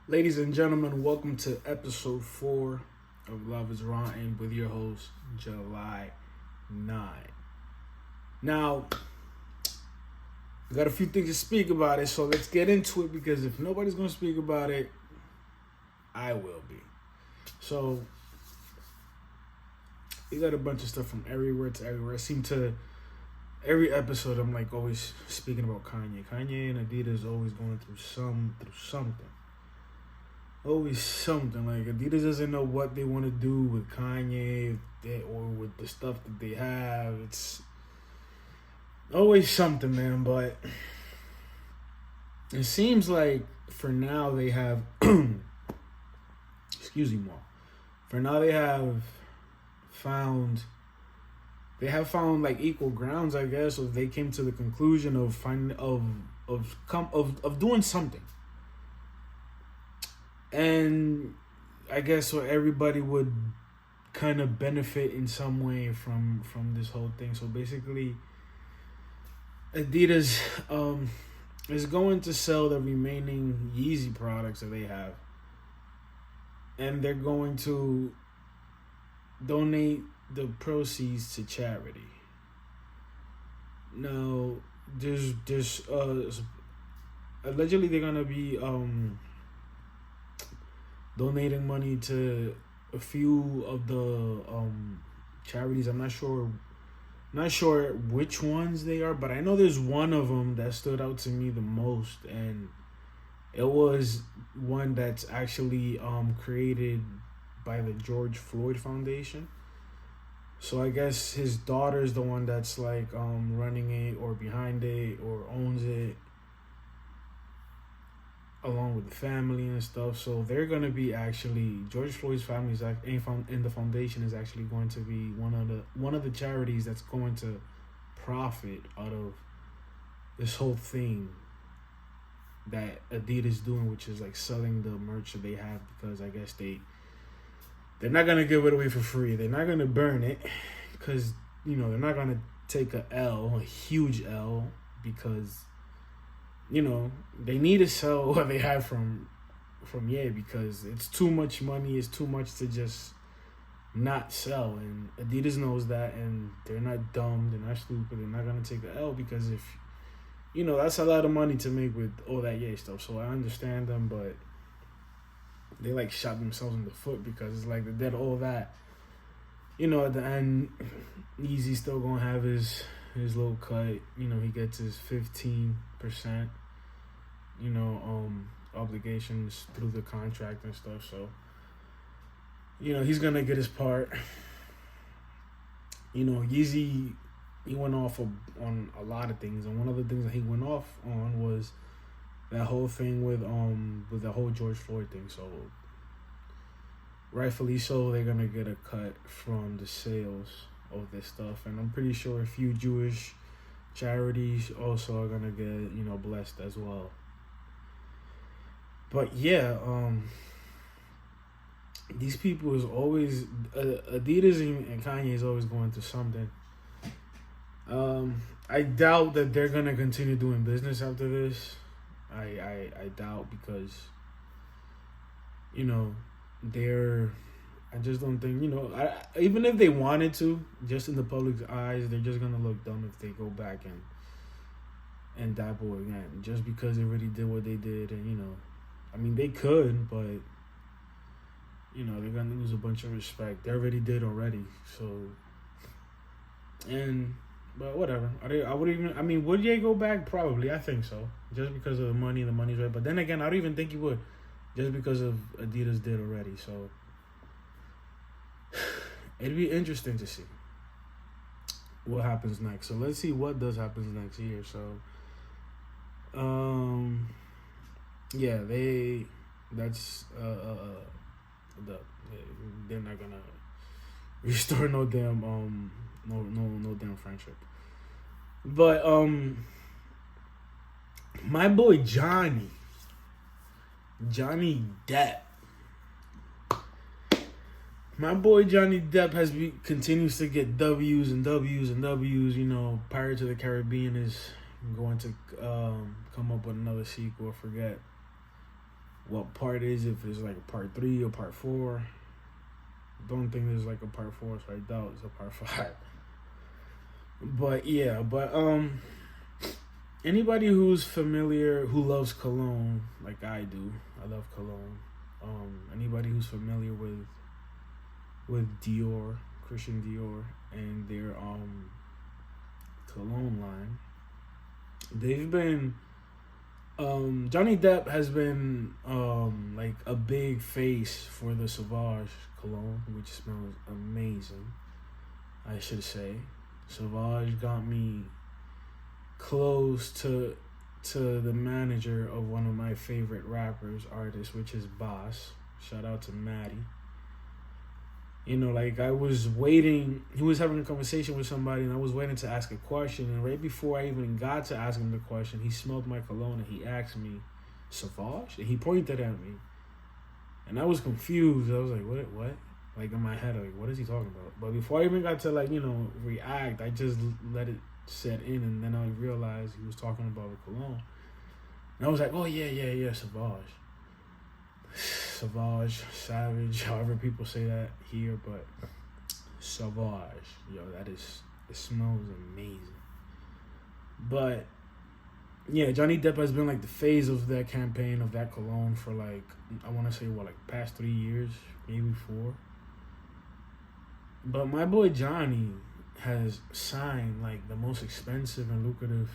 Ladies and gentlemen, welcome to episode 4 of Love is Rotten with your host, July 9. Now, we got a few things to speak about it, so let's get into it because if nobody's going to speak about it, I will be. So, we got a bunch of stuff from everywhere to everywhere. I seem to, every episode, I'm like always speaking about Kanye. Kanye and Adidas always going through something. Always something. Like Adidas doesn't know what they want to do with Kanye or with the stuff that they have. It's always something, man. But it seems like for now they have excuse me, more. For now they have found like equal grounds, I guess, or they came to the conclusion of finding of doing something. And I guess so everybody would kind of benefit in some way from this whole thing. So basically, Adidas is going to sell the remaining Yeezy products that they have, and they're going to donate the proceeds to charity. Now, there's allegedly they're gonna be donating money to a few of the charities. I'm not sure which ones they are, but I know there's one of them that stood out to me the most, and it was one that's actually created by the George Floyd Foundation. So I guess his daughter's the one that's like running it or behind it or owns it, along with the family and stuff. So they're gonna be actually George Floyd's family is in the foundation is actually going to be one of the charities that's going to profit out of this whole thing that Adidas doing, which is like selling the merch that they have, because I guess they're not gonna give it away for free. They're not gonna burn it because they're not gonna take a huge L, because they need to sell what they have from because it's too much money. It's too much to just not sell, and Adidas knows that, and they're not dumb. They're not stupid. They're not gonna take the L, because if that's a lot of money to make with all that stuff. So I understand them, but they like shot themselves in the foot, because it's like they did all that. At the end, Yeezy's still gonna have his little cut. He gets his 15%, obligations through the contract and stuff. So, he's gonna get his part. Yeezy, he went off on a lot of things, and one of the things that he went off on was that whole thing with the whole George Floyd thing. So, rightfully so, they're gonna get a cut from the sales of this stuff, and I'm pretty sure a few Jewish charities also are gonna get blessed as well. But yeah, these people is always Adidas and Kanye is always going through something. I doubt that they're gonna continue doing business after this. I doubt, because I just don't think even if they wanted to, just in the public's eyes, they're just gonna look dumb if they go back and dabble again, just because they already did what they did. And they could, but they're gonna lose a bunch of respect. They already did already. So, but whatever. Would they go back? Probably. I think so, just because of the money. The money's right. But then again, I don't even think he would, just because of Adidas did already. So it'd be interesting to see what happens next. So let's see what does happen next year. So, they're not gonna restore no damn no damn friendship. But my boy Johnny Depp. My boy Johnny Depp continues to get W's and W's and W's. Pirates of the Caribbean is going to come up with another sequel. I forget what part is, if it's like a part 3 or part 4. Don't think there's like a part 4, so I doubt it's a part 5. But yeah, anybody who's familiar, who loves cologne like I do, I love cologne. Anybody who's familiar with Dior, Christian Dior, and their cologne line, they've been Johnny Depp has been like a big face for the Sauvage cologne, which smells amazing. I should say, Sauvage got me close to the manager of one of my favorite artists, which is Boss. Shout out to Maddie. You know, like I was waiting, he was having a conversation with somebody and I was waiting to ask a question, and right before I even got to ask him the question, he smelled my cologne and he asked me, Sauvage? And he pointed at me. And I was confused. I was like, what? Like in my head, like, what is he talking about? But before I even got to like, react, I just let it set in, and then I realized he was talking about the cologne. And I was like, oh yeah, Sauvage. Sauvage, Savage, however people say that here, but Sauvage, it smells amazing. But yeah, Johnny Depp has been like the phase of that campaign of that cologne for like, I want to say past 3 years, maybe 4. But my boy Johnny has signed like the most expensive and lucrative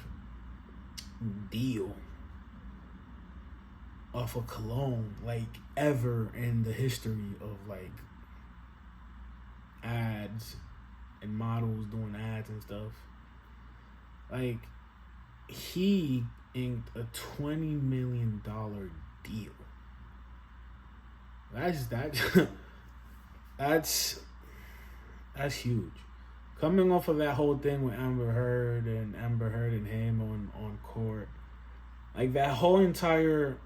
deal of a cologne like ever in the history of like ads and models doing ads and stuff. Like, he inked a $20 million deal. That's huge. Coming off of that whole thing with Amber Heard and him on court, like that whole entire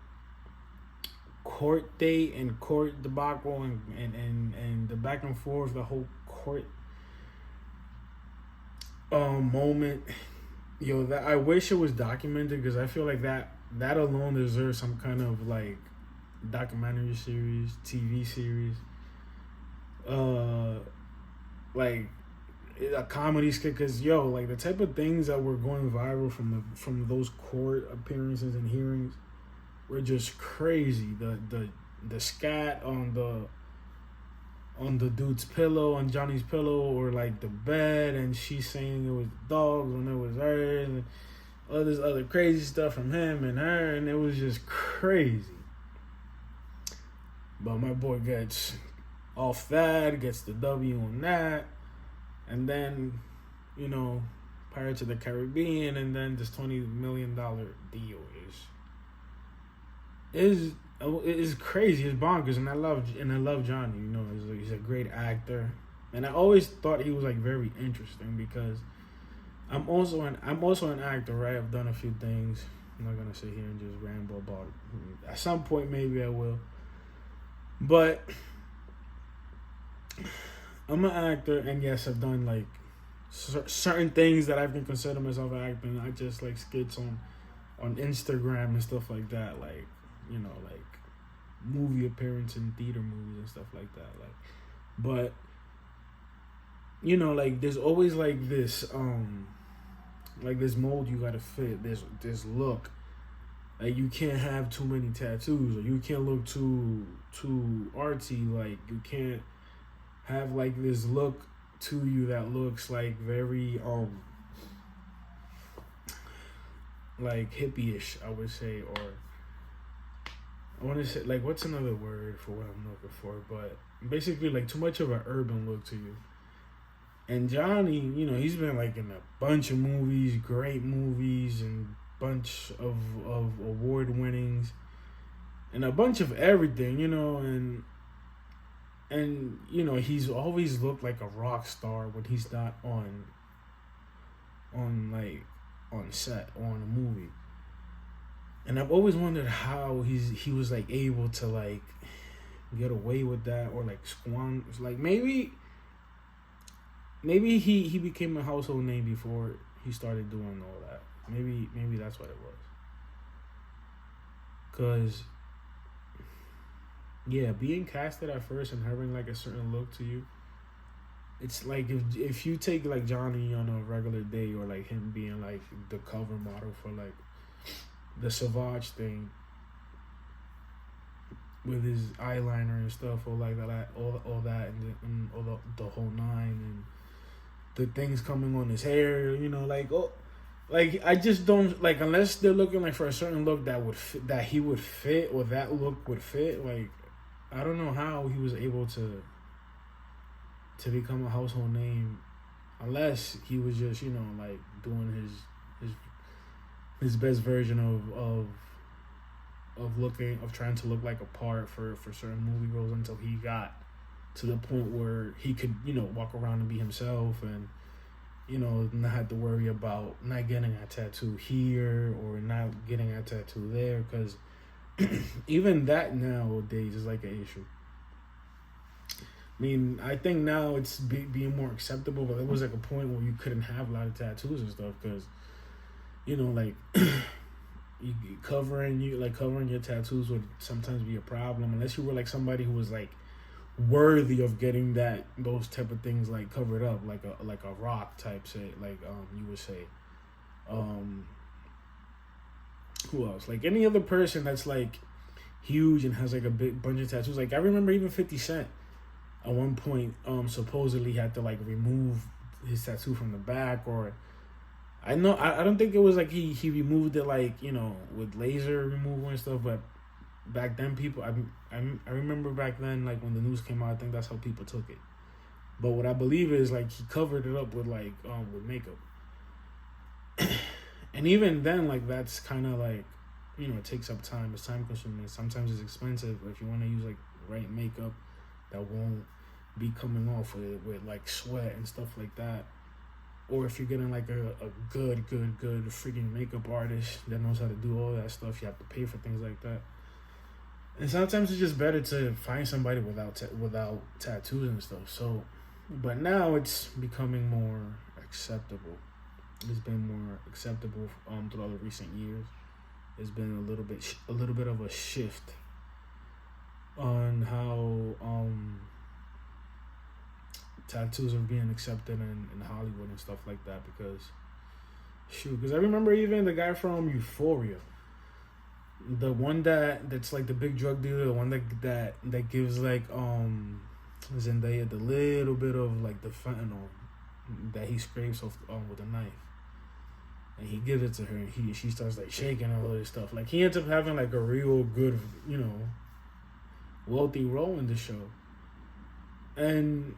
court date and court debacle and the back and forth, the whole court moment, that I wish it was documented, because I feel like that alone deserves some kind of like documentary series, TV series, like a comedy skit, because like the type of things that were going viral from those court appearances and hearings were just crazy. The scat on the dude's pillow, on Johnny's pillow, or like the bed, and she saying it was dogs when it was hers, and all this other crazy stuff from him and her, and it was just crazy. But my boy gets off that, gets the W on that, and then, Pirates of the Caribbean, and then this $20 million deal is crazy. It's bonkers, and I love Johnny. He's a great actor, and I always thought he was like very interesting, because I'm also an actor, right? I've done a few things. I'm not gonna sit here and just ramble about it. At some point, maybe I will, but I'm an actor, and yes, I've done like certain things that I can consider myself an actor. I just like skits on Instagram and stuff like that, like like movie appearance in theater movies and stuff like that. Like, but like there's always like this mold you gotta fit. This look. Like, you can't have too many tattoos, or you can't look too artsy. Like, you can't have like this look to you that looks like very like hippie-ish, I would say, or I want to say, like, what's another word for what I'm looking for? But basically, like, too much of an urban look to you. And Johnny, he's been like in a bunch of movies, great movies, and bunch of award winnings, and a bunch of everything, and he's always looked like a rock star when he's not on set or on a movie. And I've always wondered how he was like able to like get away with that, or like squander, like maybe he became a household name before he started doing all that. Maybe that's what it was. Cause yeah, being casted at first and having like a certain look to you, it's like if you take like Johnny on a regular day, or like him being like the cover model for like the Savage thing with his eyeliner and stuff, or like that, all that, and all the whole nine, and the things coming on his hair, like, oh, like, I just don't like, unless they're looking like for a certain look that would fit, that he would fit, or that look would fit. Like, I don't know how he was able to become a household name, unless he was just like doing his best version of trying to look like a part for certain movie roles, until he got to the point where he could walk around and be himself, and not have to worry about not getting a tattoo here or not getting a tattoo there, because even that nowadays is like an issue. I mean, I think now it's being more acceptable, but there was like a point where you couldn't have a lot of tattoos and stuff, because like covering your tattoos would sometimes be a problem, unless you were like somebody who was like worthy of getting those type of things like covered up, like a rock type, say, like you would say, who else, like any other person that's like huge and has like a big bunch of tattoos. Like, I remember even 50 Cent at one point supposedly had to like remove his tattoo from the back, or I don't think it was like he removed it like with laser removal and stuff, but back then people, I remember back then, like when the news came out, I think that's how people took it. But what I believe is like he covered it up with like with makeup. And even then, like, that's kind of like it takes up time. It's time consuming. Sometimes it's expensive if you want to use like right makeup that won't be coming off with like sweat and stuff like that. Or if you're getting like a good freaking makeup artist that knows how to do all that stuff, you have to pay for things like that. And sometimes it's just better to find somebody without tattoos and stuff. So, but now it's becoming more acceptable. It's been more acceptable throughout the recent years. It's been a little bit of a shift on how tattoos are being accepted in Hollywood and stuff like that. Because I remember even the guy from Euphoria, the one that's like the big drug dealer, the one that gives like Zendaya the little bit of like the fentanyl that he scrapes off with a knife, and he gives it to her, and she starts like shaking and all this stuff. Like, he ends up having like a real good wealthy role in the show, and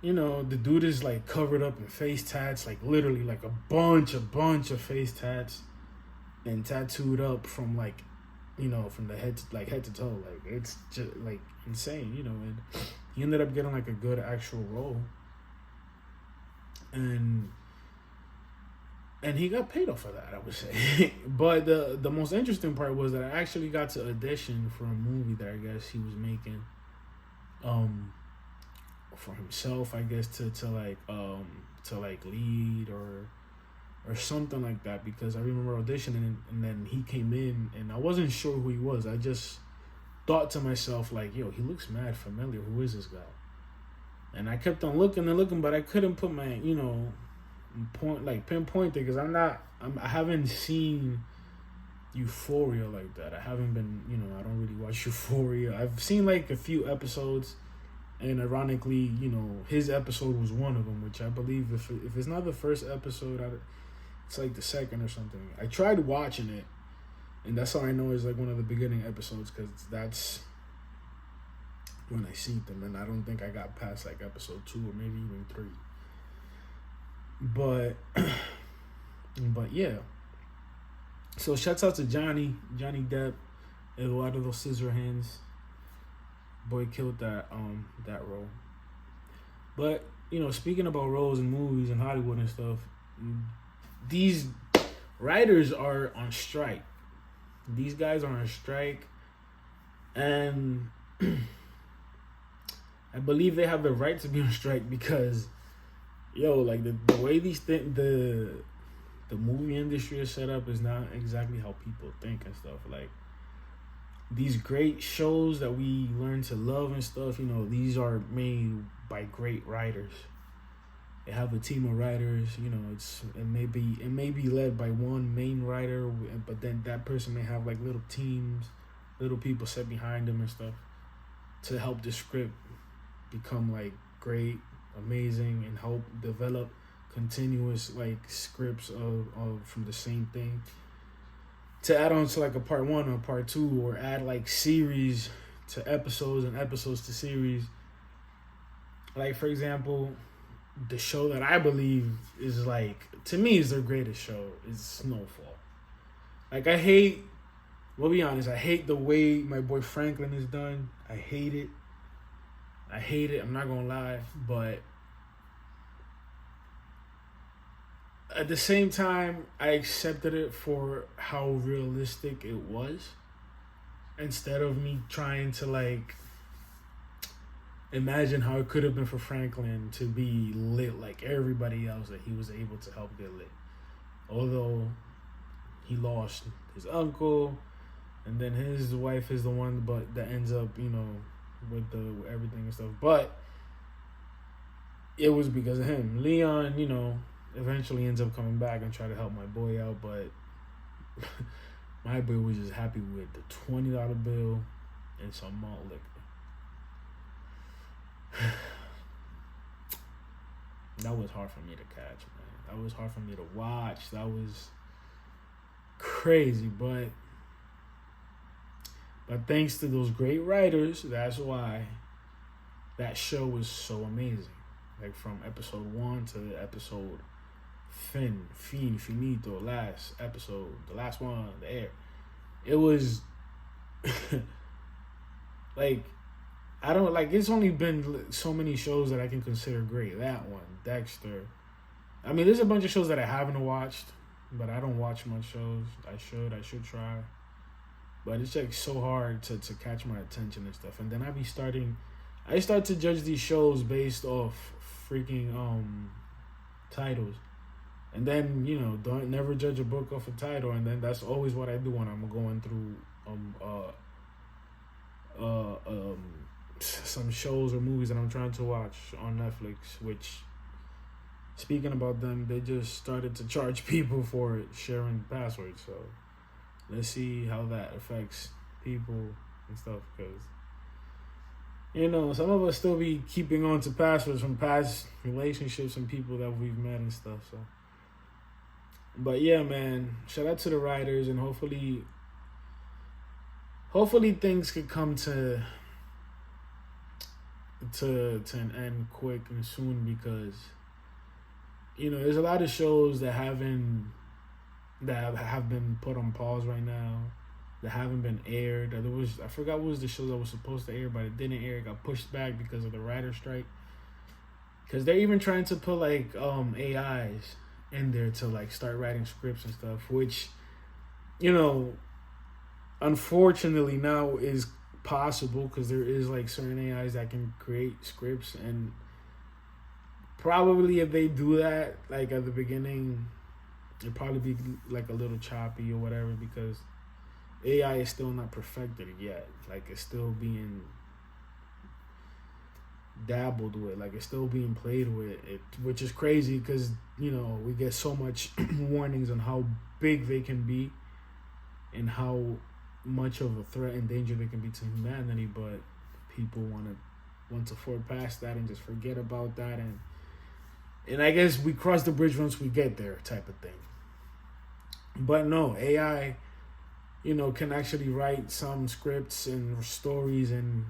the dude is like covered up in face tats, like literally like a bunch of face tats, and tattooed up from like, from the head to toe. Like, it's just like insane, and he ended up getting like a good actual role, and he got paid off for that, I would say. But the most interesting part was that I actually got to audition for a movie that I guess he was making, for himself, I guess, to lead or something like that, because I remember auditioning, and then he came in and I wasn't sure who he was. I just thought to myself like, yo, he looks mad familiar. Who is this guy? And I kept on looking and looking, but I couldn't put my pinpoint it, because I haven't seen Euphoria like that. I haven't been, I don't really watch Euphoria. I've seen like a few episodes. And ironically, his episode was one of them, which I believe if it's not the first episode, it's like the second or something. I tried watching it, and that's how I know it's like one of the beginning episodes, because that's when I see them, and I don't think I got past like episode 2 or maybe even 3. But yeah. So shouts out to Johnny Depp, Eduardo Scissorhands. Boy killed that role. But speaking about roles in movies and Hollywood and stuff, these writers are on strike. These guys are on strike, and I believe they have the right to be on strike, because like the way the movie industry is set up is not exactly how people think and stuff. Like, these great shows that we learn to love and stuff, these are made by great writers. They have a team of writers. It may be led by one main writer, but then that person may have like little teams, little people set behind them and stuff to help the script become like great, amazing, and help develop continuous like scripts of from the same thing, to add on to like a part one or part two, or add like series to episodes and episodes to series. Like, for example, the show that I believe is like, to me, is their greatest show is Snowfall. Like, we'll be honest, I hate the way my boy Franklin is done. I hate it. I'm not gonna lie, but at the same time, I accepted it for how realistic it was, instead of me trying to like imagine how it could have been for Franklin to be lit like everybody else that he was able to help get lit. Although he lost his uncle, and then his wife is the one that ends up, with everything and stuff. But it was because of him. Leon, eventually ends up coming back and try to help my boy out, but my boy was just happy with the $20 bill and some malt liquor. That was hard for me to catch, man. That was hard for me to watch. That was crazy, but thanks to those great writers, that's why that show was so amazing. Like, from episode 1 to episode finito, last episode, the last one, the air. It was like, I don't like, it's only been so many shows that I can consider great. That one, Dexter. I mean, there's a bunch of shows that I haven't watched, but I don't watch much shows. I should try. But it's like so hard to catch my attention and stuff. And then I start to judge these shows based off freaking titles. And then, don't never judge a book off a title. And then that's always what I do when I'm going through some shows or movies that I'm trying to watch on Netflix, which, speaking about them, they just started to charge people for sharing passwords. So let's see how that affects people and stuff, because some of us still be keeping on to passwords from past relationships and people that we've met and stuff. So, but yeah, man, shout out to the writers, and hopefully things could come to an end quick and soon, because there's a lot of shows that have been put on pause right now, that haven't been aired. I forgot what was the show that was supposed to air, but it didn't air. It got pushed back because of the writer strike, because they're even trying to put like AIs in there to like start writing scripts and stuff, which unfortunately now is possible, because there is like certain AIs that can create scripts, and probably if they do that like at the beginning, it'd probably be like a little choppy or whatever, because AI is still not perfected yet. Like, it's still being dabbled with, like it's still being played with, which is crazy, because we get so much warnings on how big they can be and how much of a threat and danger they can be to humanity, but people want to forward past that and just forget about that, and I guess we cross the bridge once we get there, type of thing. But no, AI can actually write some scripts and stories and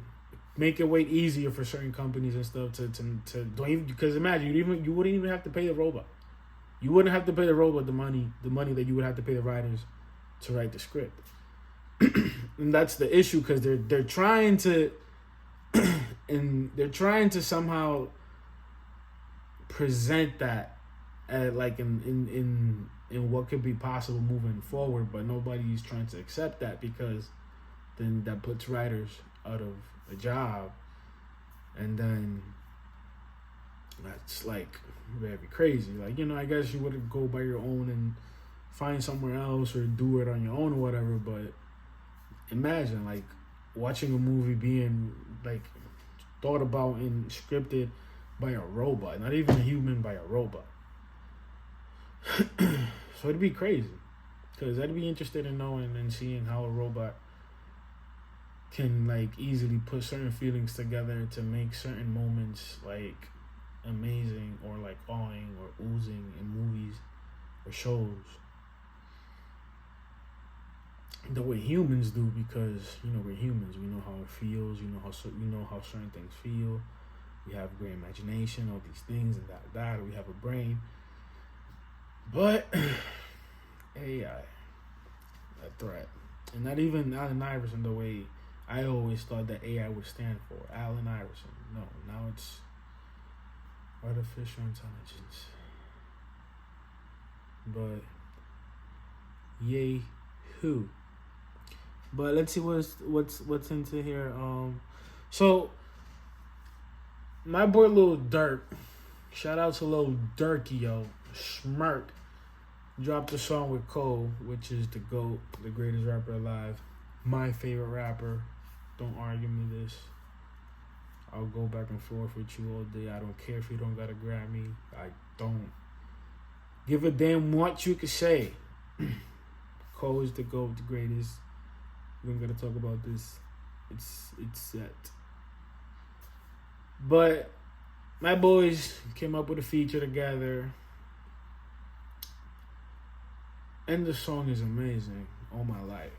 make it way easier for certain companies and stuff to don't even, because imagine you wouldn't even have to pay the robot. You wouldn't have to pay the robot the money that you would have to pay the writers to write the script. And that's the issue, because they're trying to and they're trying to somehow present that like in what could be possible moving forward, but nobody's trying to accept that, because then that puts writers out of a job, and then that's like very crazy. Like, I guess you would go by your own and find somewhere else or do it on your own or whatever, but imagine like watching a movie being like thought about and scripted by a robot, not even a human, by a robot. So it'd be crazy, because I'd be interested in knowing and seeing how a robot can like easily put certain feelings together to make certain moments like amazing or like awing or oozing in movies or shows the way humans do, because we're humans. We know how it feels. We know how certain things feel. We have great imagination, all these things and that. We have a brain, but AI, a threat, and not even Allen Iverson the way I always thought that AI would stand for. Allen Iverson, no, now it's artificial intelligence. But yay, who? But let's see what's into here. So my boy Lil Durk, shout out to Lil Durky, yo, Smirk, dropped a song with Cole, which is the GOAT, the greatest rapper alive, my favorite rapper. Don't argue me this. I'll go back and forth with you all day. I don't care if you don't gotta grab me. I don't give a damn what you can say. Cole is the GOAT, the greatest. We don't gotta talk about this. It's set. But my boys came up with a feature together, and the song is amazing. All my life,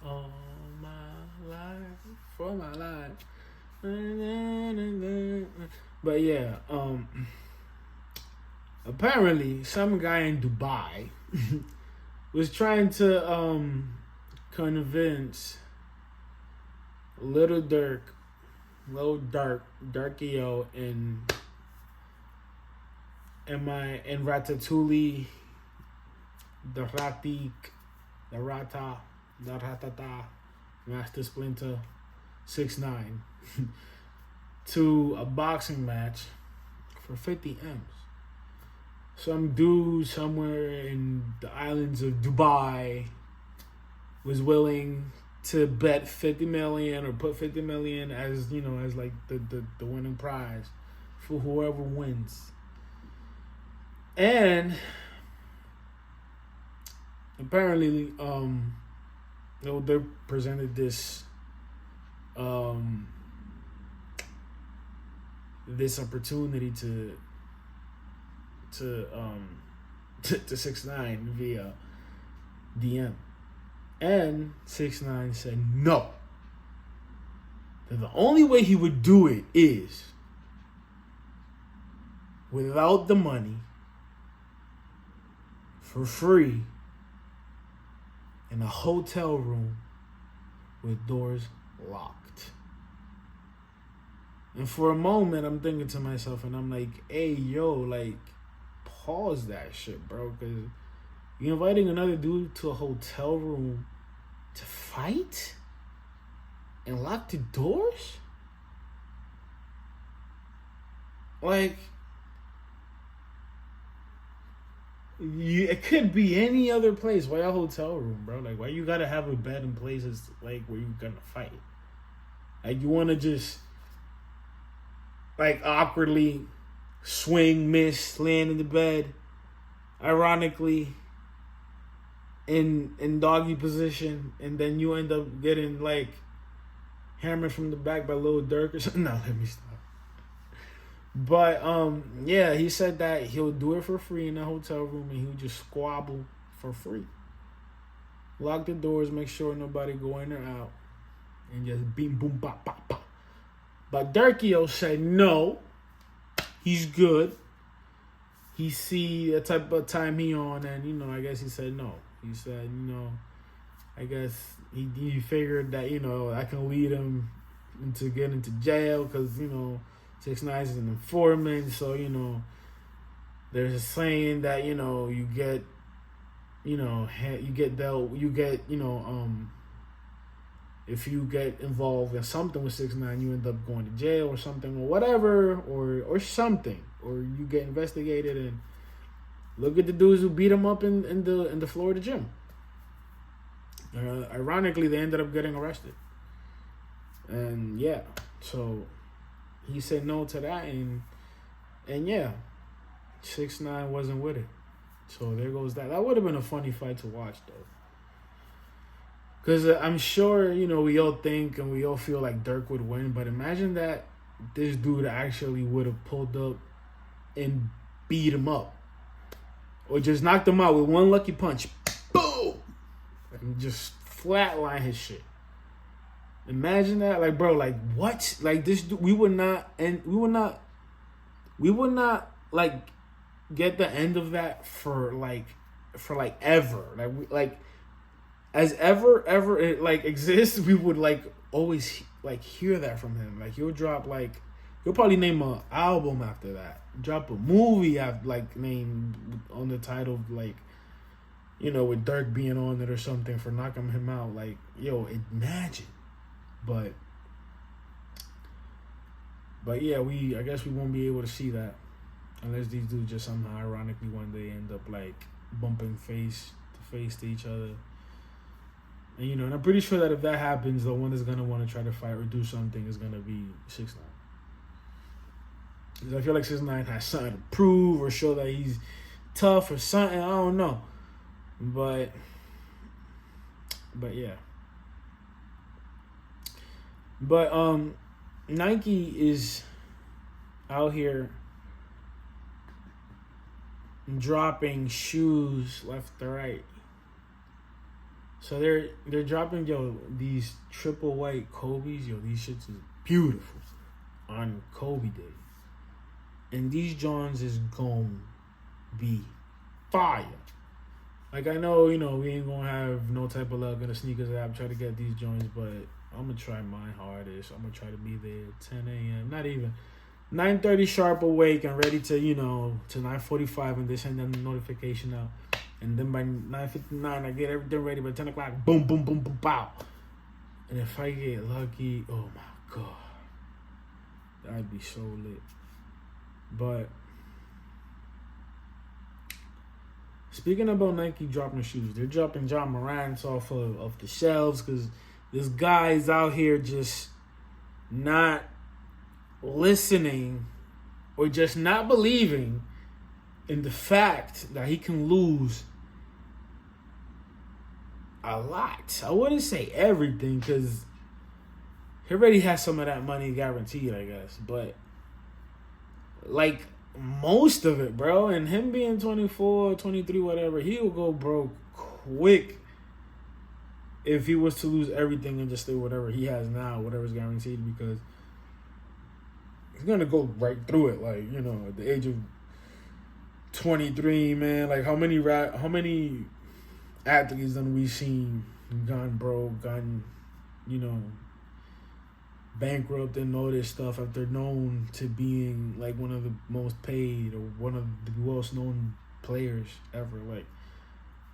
all my life, for my life. But yeah, apparently some guy in Dubai was trying to convince Lil Durk, Darkio, and Ratatouille, the Ratata, Master Splinter, 6ix9ine, to a boxing match for 50 M's. Some dude somewhere in the islands of Dubai was willing to bet 50 million or put 50 million as as like the winning prize for whoever wins. And apparently they presented this this opportunity to 6ix9ine via DM. And 6ix9ine said no. That the only way he would do it is without the money, for free, in a hotel room with doors locked. And for a moment, I'm thinking to myself, and I'm like, hey, yo, like, pause that shit, bro, because you're inviting another dude to a hotel room to fight and lock the doors? Like, it could be any other place. Why a hotel room, bro? Like, why you gotta have a bed in places like where you gonna fight? Like, you wanna just like awkwardly swing, miss, land in the bed, ironically in doggy position, and then you end up getting like hammered from the back by Lil Durk or something. No, let me stop. But yeah, he said that he'll do it for free in the hotel room, and he'll just squabble for free. Lock the doors, make sure nobody go in or out, and just beam, boom, bop, bop, bop. But Durkio said no, he's good. He see the type of time he on, and I guess he said no. He said, I guess he figured that I can lead him into getting into jail because 6ix9ine is an informant. So there's a saying that you get if you get involved in something with 6ix9ine, you end up going to jail or something or whatever, or something, or you get investigated. And look at the dudes who beat him up in the Florida gym. Ironically, they ended up getting arrested. And yeah, so he said no to that, and yeah, 6ix9ine wasn't with it. So there goes that. That would have been a funny fight to watch, though. Because I'm sure, we all think and we all feel like Dirk would win, but imagine that this dude actually would have pulled up and beat him up. Or just knocked him out with one lucky punch. Boom! And just flatline his shit. Imagine that. Like, bro, like, what? Like, this dude, we would not, like, get the end of that for ever. As ever it, like, exists, we would, like, always, like, hear that from him. Like, he'll probably name an album after that. Drop a movie after, like, name on the title, like, with Dirk being on it or something for knocking him out. Like, yo, imagine. But yeah, I guess we won't be able to see that unless these dudes just somehow ironically one day end up, like, bumping face to each other. And, and I'm pretty sure that if that happens, the one that's going to want to try to fight or do something is going to be 6ix9ine. Because I feel like 6ix9ine has something to prove or show that he's tough or something. I don't know. But yeah. But Nike is out here dropping shoes left to right. So they're dropping, these triple white Kobe's. These shits is beautiful on Kobe Day. And these Johns is gonna be fire. Like, I know, we ain't gonna have no type of luck in the sneakers app try to get these joints, but I'm gonna try my hardest. I'm gonna try to be there at 10 a.m. Not even 9:30 sharp, awake and ready to, to 9:45 when they send them the notification out. And then by 9:59, I get everything ready. By 10 o'clock, boom, boom, boom, boom, pow. And if I get lucky, oh my God, that'd be so lit. But speaking about Nike dropping shoes, they're dropping Ja Morant's off of the shelves because this guy is out here just not listening or just not believing in the fact that he can lose a lot. I wouldn't say everything because he already has some of that money guaranteed, I guess. But, like, most of it, bro. And him being 24, 23, whatever, he will go broke quick if he was to lose everything and just stay whatever he has now, whatever's guaranteed, because he's going to go right through it. Like, at the age of 23, man, like, how many athletes have we seen gone broke, gone, bankrupt and all this stuff after known to being, like, one of the most paid or one of the most known players ever. Like,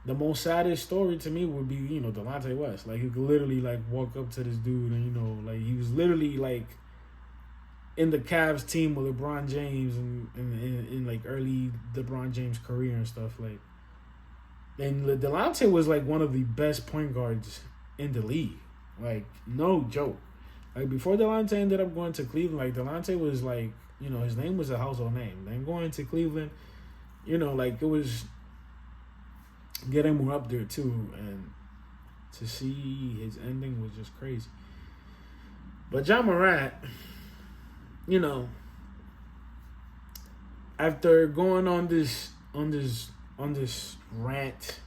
the most saddest story to me would be, Delonte West. Like, he could literally, like, walk up to this dude and, like, he was literally, like, in the Cavs team with LeBron James and in like, early LeBron James career and stuff. Like, and Delonte was, like, one of the best point guards in the league. Like, no joke. Like, before Delonte ended up going to Cleveland, like, Delonte was, like, his name was a household name. Then going to Cleveland, like, it was getting more up there, too. And to see his ending was just crazy. But Ja Morant, after going on this rant,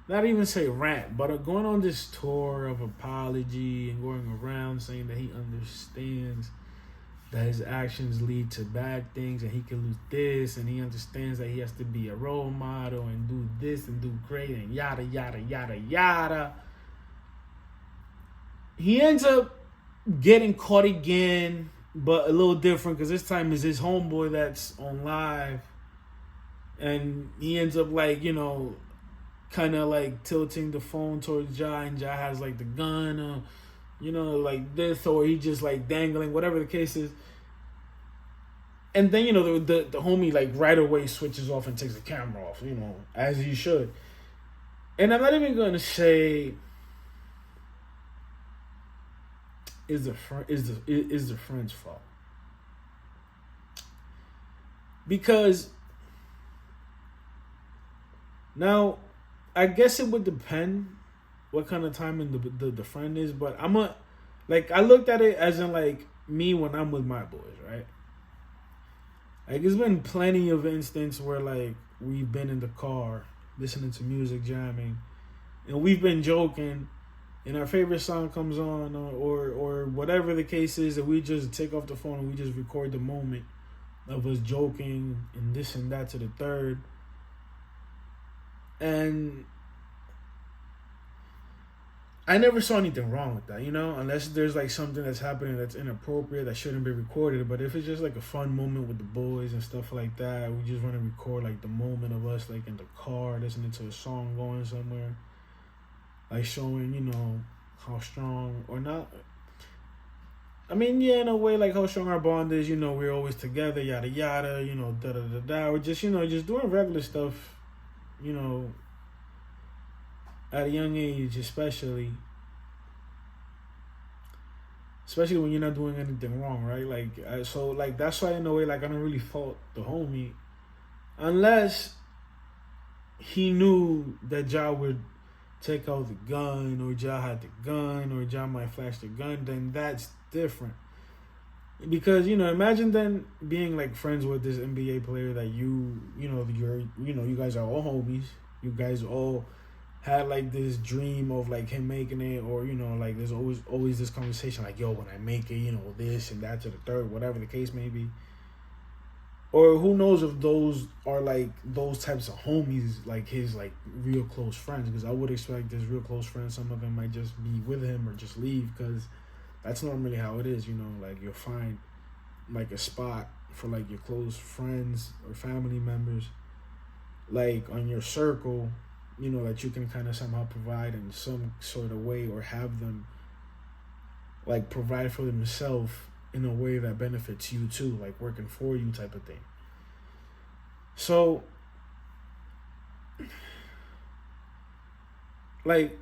not even say rant, but going on this tour of apology and going around saying that he understands that his actions lead to bad things and he can lose this, and he understands that he has to be a role model and do this and do great and yada, yada, yada, yada. He ends up getting caught again, but a little different because this time is his homeboy that's on live. And he ends up, like, kind of, like, tilting the phone towards Ja, and Ja has, like, the gun or, like this, or he just, like, dangling, whatever the case is. And then, the homie, like, right away switches off and takes the camera off, as he should. And I'm not even going to say is the friend's fault. Because now, I guess it would depend what kind of timing the friend is, but I looked at it as in like me when I'm with my boys, right? Like there's been plenty of instances where like we've been in the car listening to music, jamming, and we've been joking, and our favorite song comes on, or whatever the case is, and we just take off the phone and we just record the moment of us joking and this and that to the third. And I never saw anything wrong with that, unless there's like something that's happening that's inappropriate that shouldn't be recorded. But if it's just like a fun moment with the boys and stuff like that, we just want to record like the moment of us like in the car listening to a song going somewhere, like showing, how strong or not. I mean, yeah, in a way, like how strong our bond is, we're always together, yada yada, da da da da. We're just, just doing regular stuff, at a young age, especially when you're not doing anything wrong, right? So that's why in a way, like I don't really fault the homie, unless he knew that Ja would take out the gun, or Ja had the gun, or Ja might flash the gun. Then that's different, because imagine then being like friends with this NBA player that you guys are all homies, you guys all had like this dream of like him making it, or like there's always this conversation like, yo, when I make it, this and that to the third, whatever the case may be. Or who knows if those are like those types of homies, like his like real close friends, because I would expect his real close friends, some of them might just be with him or just leave, because that's normally how it is, like you'll find like a spot for like your close friends or family members, like on your circle, that you can kind of somehow provide in some sort of way, or have them like provide for themselves in a way that benefits you too, like working for you type of thing. So like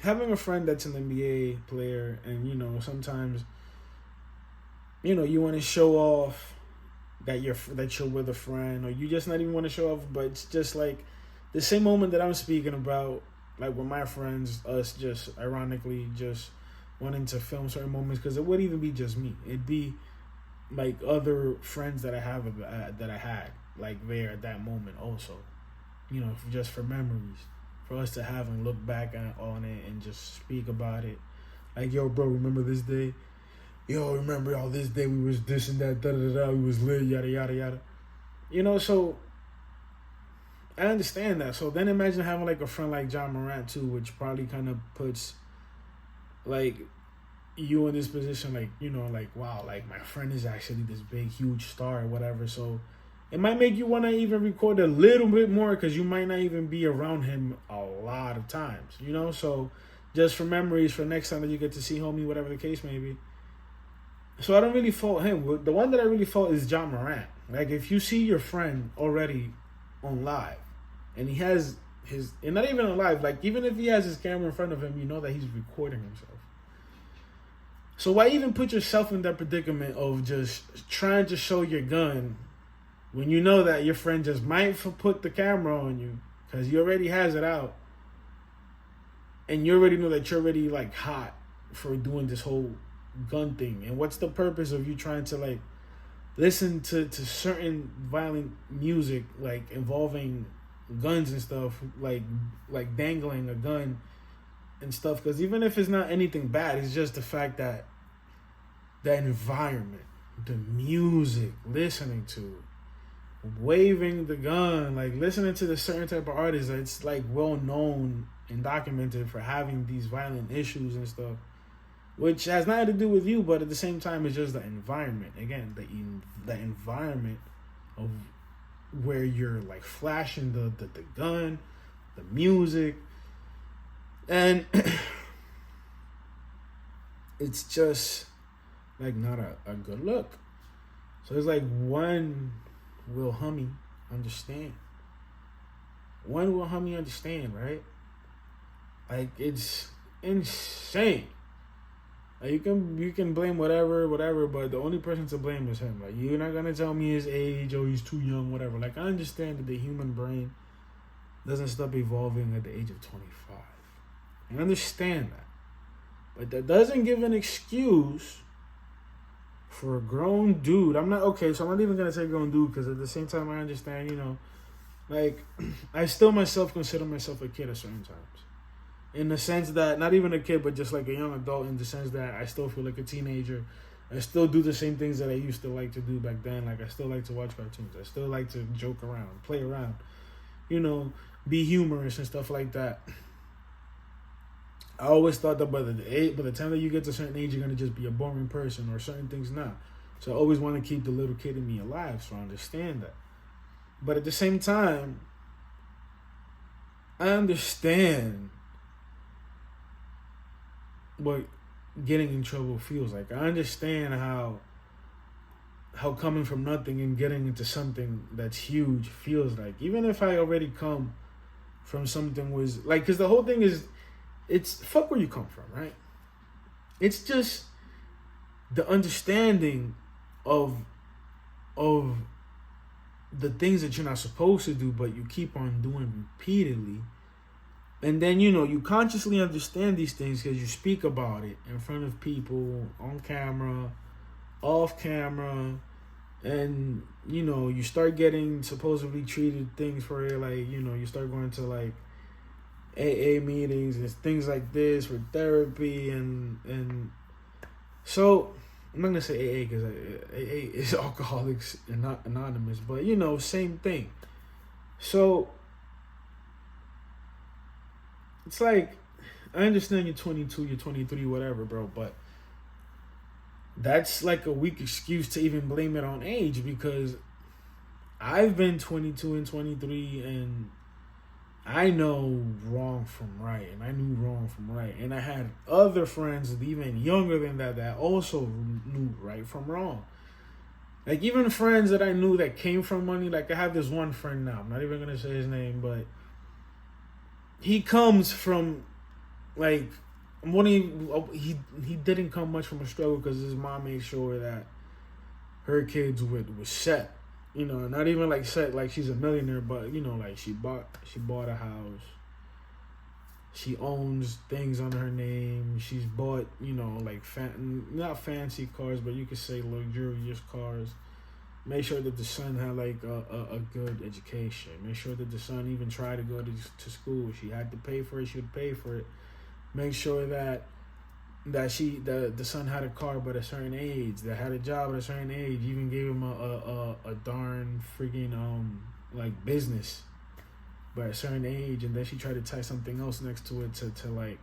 having a friend that's an NBA player, and sometimes you want to show off that you're with a friend, or you just not even want to show off, but it's just like the same moment that I'm speaking about, like with my friends, us just ironically just wanting to film certain moments, because it wouldn't even be just me. It'd be like other friends that I have that I had like there at that moment also, just for memories, for us to have and look back on it and just speak about it. Like, yo, bro, remember this day? Yo, remember y'all this day we was this and that, da da da, we was lit, yada yada yada. So I understand that. So then imagine having like a friend like Ja Morant too, which probably kind of puts like you in this position, like, like, wow, like my friend is actually this big, huge star or whatever. So it might make you want to even record a little bit more, because you might not even be around him a lot of times, So just for memories for next time that you get to see homie, whatever the case may be. So I don't really fault him. The one that I really fault is Ja Morant. Like, if you see your friend already on live, and he has and not even on live, like even if he has his camera in front of him, you know that he's recording himself. So why even put yourself in that predicament of just trying to show your gun when you know that your friend just might put the camera on you because he already has it out, and you already know that you're already like hot for doing this whole gun thing? And what's the purpose of you trying to like listen to certain violent music like involving guns and stuff, like dangling a gun and stuff? Because even if it's not anything bad, it's just the fact that that environment, the music, listening to it, waving the gun, like listening to the certain type of artists that's like well known and documented for having these violent issues and stuff, which has nothing to do with you, but at the same time it's just the environment. Again, the environment of where you're like flashing the gun, the music, and it's just like not a good look. So it's like, when will homie understand? When will homie understand, right? Like, it's insane. Like, you can blame whatever, but the only person to blame is him. Like, you're not gonna tell me his age or he's too young, whatever. Like, I understand that the human brain doesn't stop evolving at the age of 25. I understand that, but that doesn't give an excuse for a grown dude. I'm not okay, so I'm not even gonna say grown dude because at the same time I understand, like I still myself consider myself a kid at certain times. In the sense that, not even a kid, but just like a young adult, in the sense that I still feel like a teenager. I still do the same things that I used to like to do back then. Like, I still like to watch cartoons. I still like to joke around, play around, be humorous and stuff like that. I always thought that by the time that you get to a certain age, you're going to just be a boring person, or certain things not. So I always want to keep the little kid in me alive, so I understand that. But at the same time, I understand what getting in trouble feels like. I understand how coming from nothing and getting into something that's huge feels like. Even if I already come from something was like, because the whole thing is, it's fuck where you come from, right? It's just the understanding of the things that you're not supposed to do, but you keep on doing repeatedly. And then, you consciously understand these things because you speak about it in front of people, on camera, off camera, and, you start getting supposedly treated things for it. Like, you start going to, like, AA meetings and things like this for therapy. And so, I'm not going to say AA because AA is Alcoholics Anonymous, but, same thing. So, it's like, I understand you're 22, you're 23, whatever, bro, but that's like a weak excuse to even blame it on age, because I've been 22 and 23 and I know wrong from right, and I knew wrong from right. And I had other friends even younger than that also knew right from wrong. Like, even friends that I knew that came from money, like I have this one friend now, I'm not even going to say his name, but he comes from, like, he didn't come much from a struggle because his mom made sure that her kids was set, not even like set like she's a millionaire, but like she bought a house, she owns things under her name, she's bought like not fancy cars, but you could say luxurious cars. Make sure that the son had like a good education. Make sure that the son even tried to go to school. She had to pay for it. She would pay for it. Make sure that the son had a car by a certain age. That had a job at a certain age. Even gave him a darn freaking like business by a certain age. And then she tried to tie something else next to it to like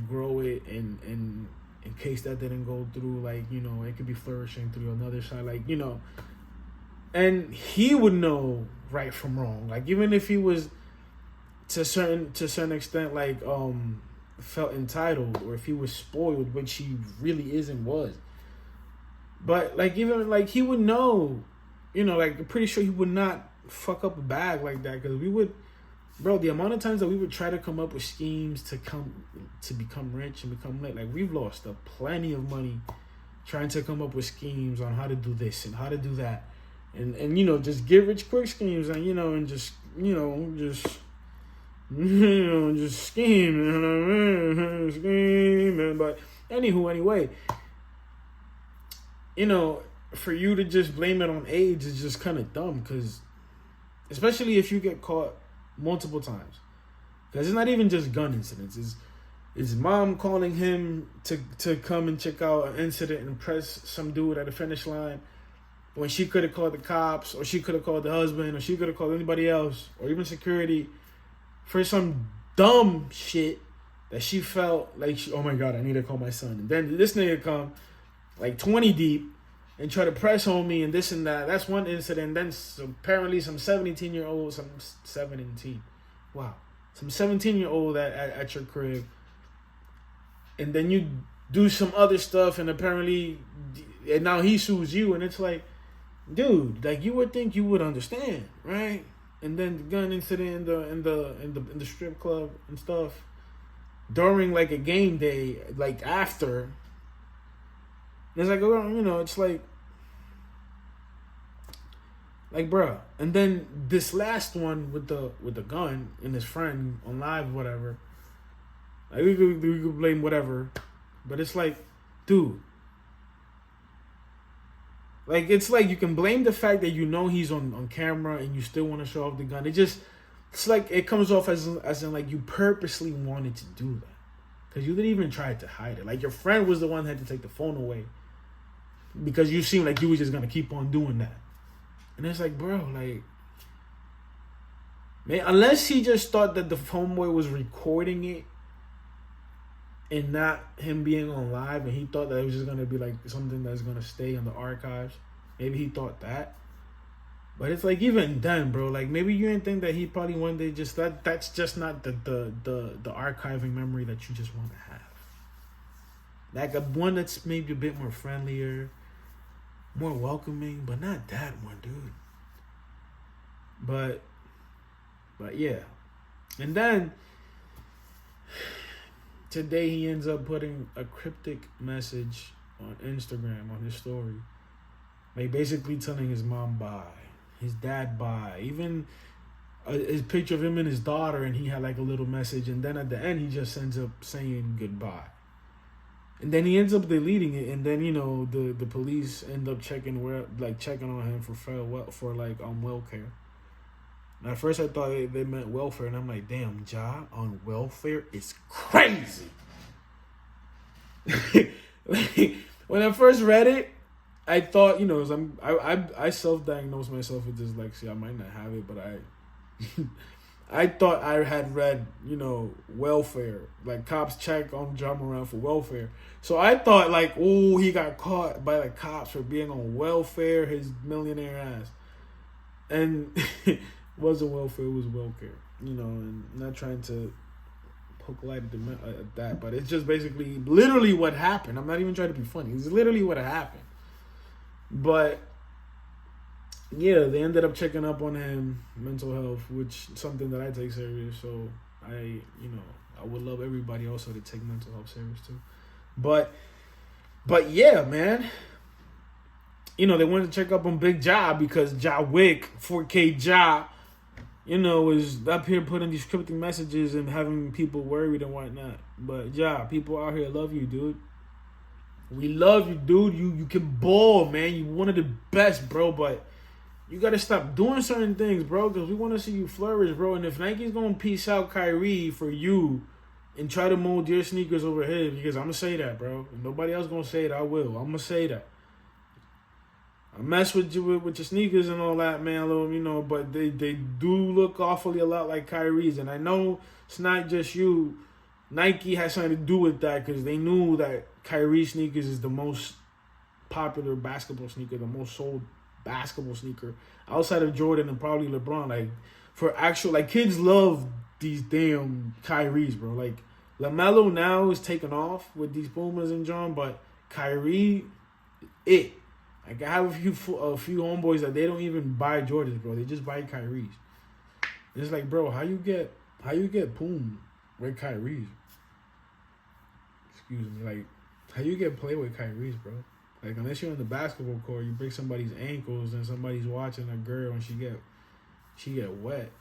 grow it, and in case that didn't go through, like, it could be flourishing through another side, like, and he would know right from wrong. Like, even if he was to a certain extent, like, felt entitled, or if he was spoiled, which he really is and was. But, like, even, like, he would know, like, I'm pretty sure he would not fuck up a bag like that, because we would, bro, the amount of times that we would try to come up with schemes to become rich and become lit, like, we've lost plenty of money trying to come up with schemes on how to do this and how to do that, and just get rich quick schemes, and and just scheme. But anyway, for you to just blame it on age is just kind of dumb, because especially if you get caught multiple times, because it's not even just gun incidents. It's mom calling him to come and check out an incident and press some dude at the finish line when she could have called the cops, or she could have called the husband, or she could have called anybody else, or even security, for some dumb shit that she felt like, oh my God, I need to call my son. And then this nigga come like 20 deep and try to press on me and this and that. That's one incident. Then apparently some 17-year-old at your crib. And then you do some other stuff, and apparently, and now he sues you, and it's like, dude, like, you would think you would understand, right? And then the gun incident in the strip club and stuff during like a game day, like after, And it's like, you know, it's like, bruh. And then this last one with the gun and his friend on live, whatever. Like we could blame whatever, but it's like, dude. Like, it's like you can blame the fact that you know he's on camera and you still want to show off the gun. It's like it comes off as in like you purposely wanted to do that. Because you didn't even try to hide it. Like, your friend was the one that had to take the phone away. Because you seemed like you were just going to keep on doing that. And it's like, bro, like, man, unless he just thought that the homeboy was recording it and not him being on live, and he thought that it was just going to be like something that's going to stay in the archives. Maybe he thought that. But it's like, even then, bro, like, maybe you didn't think that he probably one day just that's just not the archiving memory that you just want to have. Like one that's maybe a bit more friendlier, more welcoming, but not that one, dude. But yeah. And then today he ends up putting a cryptic message on Instagram on his story. Like, basically telling his mom bye, his dad bye, even his picture of him and his daughter, and he had like a little message, and then at the end he just ends up saying goodbye. And then he ends up deleting it, and then, you know, the police end up checking on him for welfare. And at first I thought they meant welfare, and I'm like, damn, Ja on welfare is crazy. Like, when I first read it, I thought, you know, I self-diagnosed myself with dyslexia. I might not have it, but I thought I had read, you know, welfare. Like, cops check on Ja Morant for welfare. So I thought, like, oh, he got caught by the cops for being on welfare, his millionaire ass. And it wasn't welfare, it was welfare. You know, and not trying to poke light at that, but it's just basically literally what happened. I'm not even trying to be funny. It's literally what happened. But yeah, they ended up checking up on him, mental health, which is something that I take serious. So I would love everybody also to take mental health serious too. But yeah, man. You know, they wanted to check up on Big Ja because Ja Wick, 4K Ja, you know, is up here putting these cryptic messages and having people worried and whatnot. But Ja, people out here love you, dude. We love you, dude. You can ball, man. You one of the best, bro. But you got to stop doing certain things, bro, because we want to see you flourish, bro. And if Nike's going to peace out Kyrie for you and try to mold your sneakers over his, because I'm going to say that, bro. If nobody else going to say it, I will. I'm going to say that. I mess with you with your sneakers and all that, man, little, you know, but they do look awfully a lot like Kyrie's. And I know it's not just you. Nike has something to do with that because they knew that Kyrie sneakers is the most popular basketball sneaker, the most sold basketball sneaker outside of Jordan and probably LeBron. Like, for actual, like, kids love these damn Kyries, bro. Like, LaMelo now is taking off with these Pumas and John, but Kyrie, it. Like, I have a few homeboys that they don't even buy Jordans, bro. They just buy Kyries. And it's like, bro, how you get Puma with Kyries? Excuse me, like, how you get play with Kyries, bro? Like, unless you're on the basketball court, you break somebody's ankles and somebody's watching a girl and she get wet.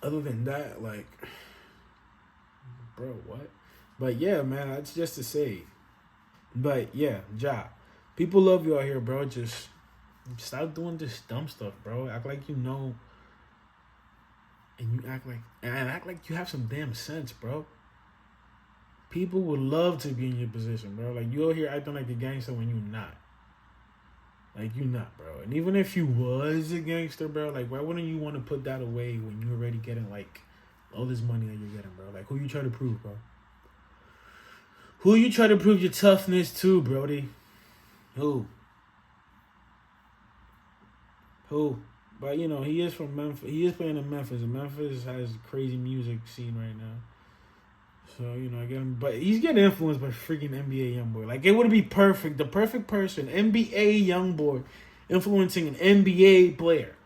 Other than that, like, bro, what? But yeah, man, that's just to say. But yeah, Ja, people love you out here, bro. Just stop doing this dumb stuff, bro. Act like you know, and you act like you have some damn sense, bro. People would love to be in your position, bro. Like, you out here acting like a gangster when you're not. Like, you're not, bro. And even if you was a gangster, bro, like, why wouldn't you want to put that away when you're already getting, like, all this money that you're getting, bro? Like, who you try to prove, bro? Who you try to prove your toughness to, Brody? Who? But, you know, he is from Memphis. He is playing in Memphis, and Memphis has a crazy music scene right now. So, you know, I get him. But he's getting influenced by freaking NBA YoungBoy. Like, it would be perfect. The perfect person. NBA YoungBoy influencing an NBA player.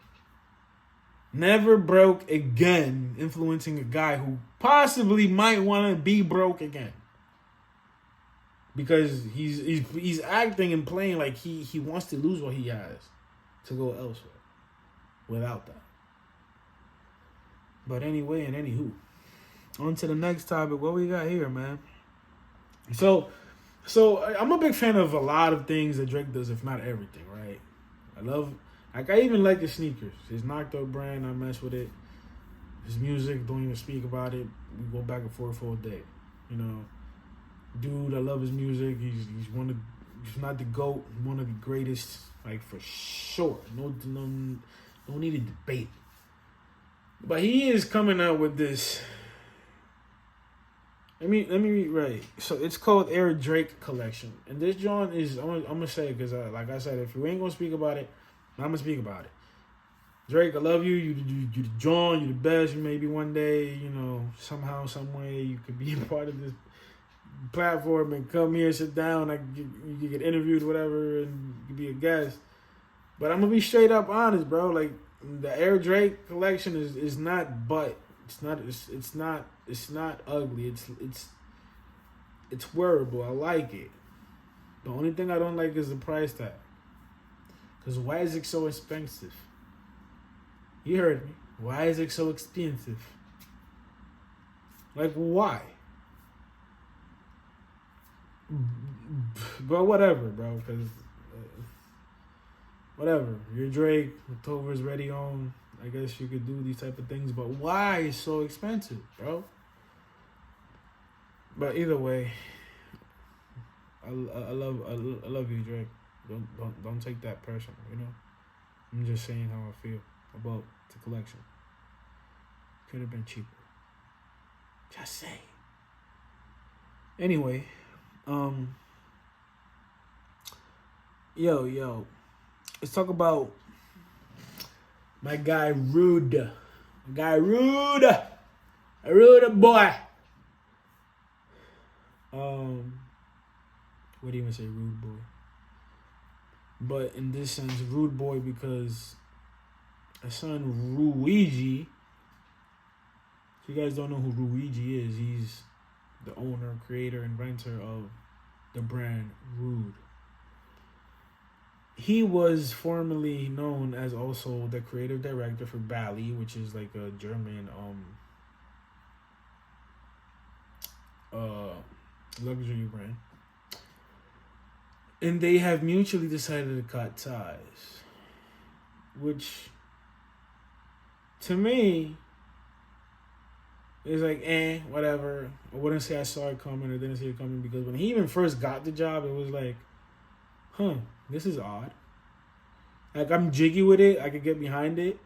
Never broke again. Influencing a guy who possibly might want to be broke again. because he's acting and playing like he wants to lose what he has to go elsewhere without that. But anyway, and anywho, on to the next topic. What we got here, man? So I'm a big fan of a lot of things that Drake does, if not everything, right? I even like his sneakers. His Knocked Up brand, I mess with it. His music, don't even speak about it. We go back and forth all day. You know, dude, I love his music. He's not the GOAT, one of the greatest, like for sure. No need to debate. But he is coming out with this. Let me read right. So it's called Air Drake Collection, and this John is I'm gonna say it because like I said, if you ain't gonna speak about it, I'm gonna speak about it. Drake, I love you. You the John. You the best. Maybe one day, somehow, some way, you could be a part of this platform and come here, sit down. You get interviewed, whatever, and you be a guest. But I'm gonna be straight up honest, bro. Like the Air Drake Collection is not butt. It's not ugly. It's wearable. I like it. The only thing I don't like is the price tag. Cause why is it so expensive? You heard me. Why is it so expensive? Like why? But whatever, bro. Cause whatever. You're Drake. October's ready on. I guess you could do these type of things, but why is so expensive, bro? But either way, I love you, Drake. Don't take that personal, I'm just saying how I feel about the collection. Could have been cheaper. Just saying. Anyway, yo, let's talk about my guy Rude. Rude boy. What do you even say, Rude boy? But in this sense, Rude boy because his son Ruigi. If you guys don't know who Ruigi is, he's the owner, creator, inventor of the brand Rude. He was formerly known as also the creative director for Bally, which is like a German luxury brand. And they have mutually decided to cut ties. Which, to me, is like, whatever. I wouldn't say I saw it coming or didn't see it coming because when he even first got the job, it was like, this is odd. Like, I'm jiggy with it. I could get behind it.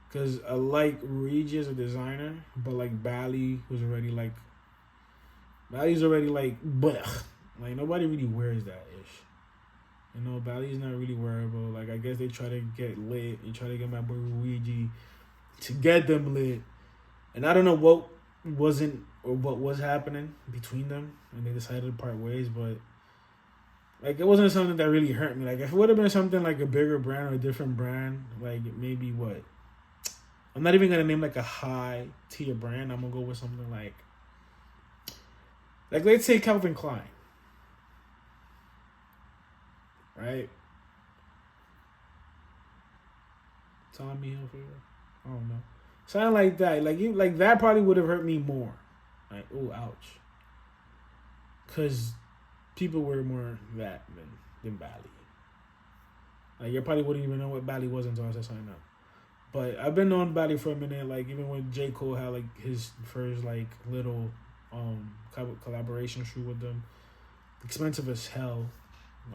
Because I like Luigi as a designer. But, like, Bally's already, like, blech. Like, nobody really wears that ish. Bally's not really wearable. Like, I guess they try to get lit. They try to get my boy Luigi to get them lit. And I don't know what was happening between them. And they decided to part ways, but like, it wasn't something that really hurt me. Like, if it would have been something like a bigger brand or a different brand, like maybe what? I'm not even going to name like a high tier brand. I'm going to go with something like let's say Calvin Klein. Right? Tommy Hilfiger. I don't know. Something like that. Like that probably would have hurt me more. Like, oh, ouch. Because people were more that than Bally. Like, you probably wouldn't even know what Bally was until I said something else. But I've been on Bally for a minute. Like, even when J. Cole had, like, his first, like, little collaboration shoot with them. Expensive as hell,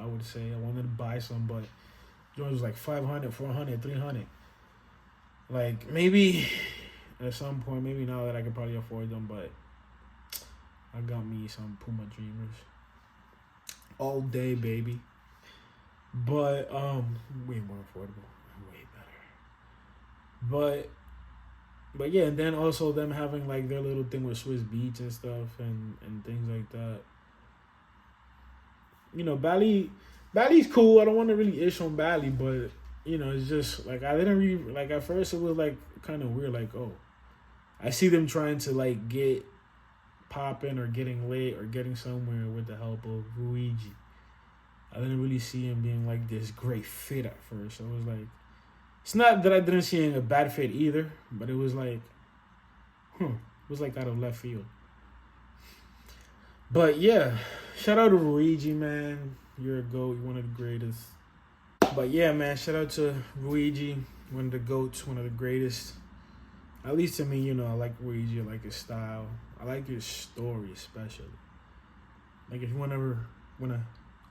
I would say. I wanted to buy some, but yours was like $500, $400, $300. Like, maybe at some point, maybe now that I could probably afford them, but I got me some Puma Dreamers. All day, baby. But, way more affordable. Way better. But yeah, and then also them having, like, their little thing with Swiss Beats and stuff and things like that. Bally's cool. I don't want to really ish on Bally, but, it's just, like, I didn't really, like, at first it was, like, kind of weird, like, oh, I see them trying to, like, get popping or getting lit or getting somewhere with the help of Luigi. I didn't really see him being like this great fit at first. So it was like, it's not that I didn't see him a bad fit either, but it was like, it was like out of left field. But yeah, shout out to Luigi, man. You're a GOAT, you're one of the greatest. But yeah, man, shout out to Luigi, one of the GOATs, one of the greatest. At least to me, you know, I like Luigi, I like his style. I like his story especially. Like if you wanna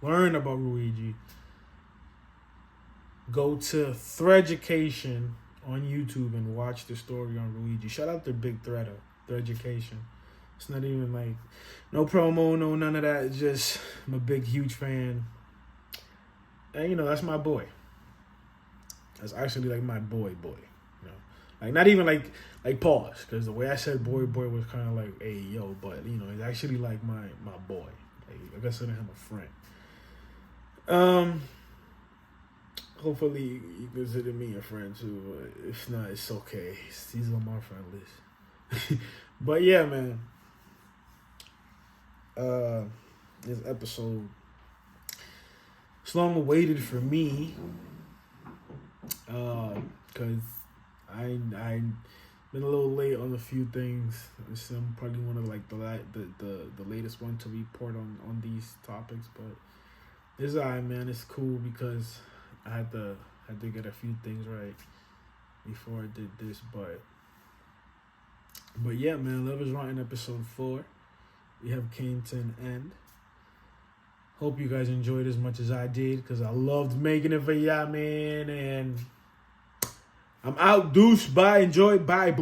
learn about Luigi, go to Threaducation on YouTube and watch the story on Luigi. Shout out to Big Threader, Threaducation. It's not even like no promo, no none of that. It's just I'm a big, huge fan. And you know, that's my boy. That's actually like my boy. You know, like not even like pause, because the way I said boy was kind of like, hey yo, but you know, it's actually like my boy. Like I consider him a friend. Hopefully you consider me a friend too. But if not, it's okay. He's on my friend list. But yeah, man. This episode, it's long awaited for me. Cause I been a little late on a few things. I'm probably one of like the latest one to report on these topics, but it's alright, man. It's cool because I had to get a few things right before I did this, but yeah, man. Love is Rotten episode 4. We have came to an end. Hope you guys enjoyed as much as I did, because I loved making it for y'all, man. And I'm out. Deuce. Bye. Enjoy. Bye. Boom.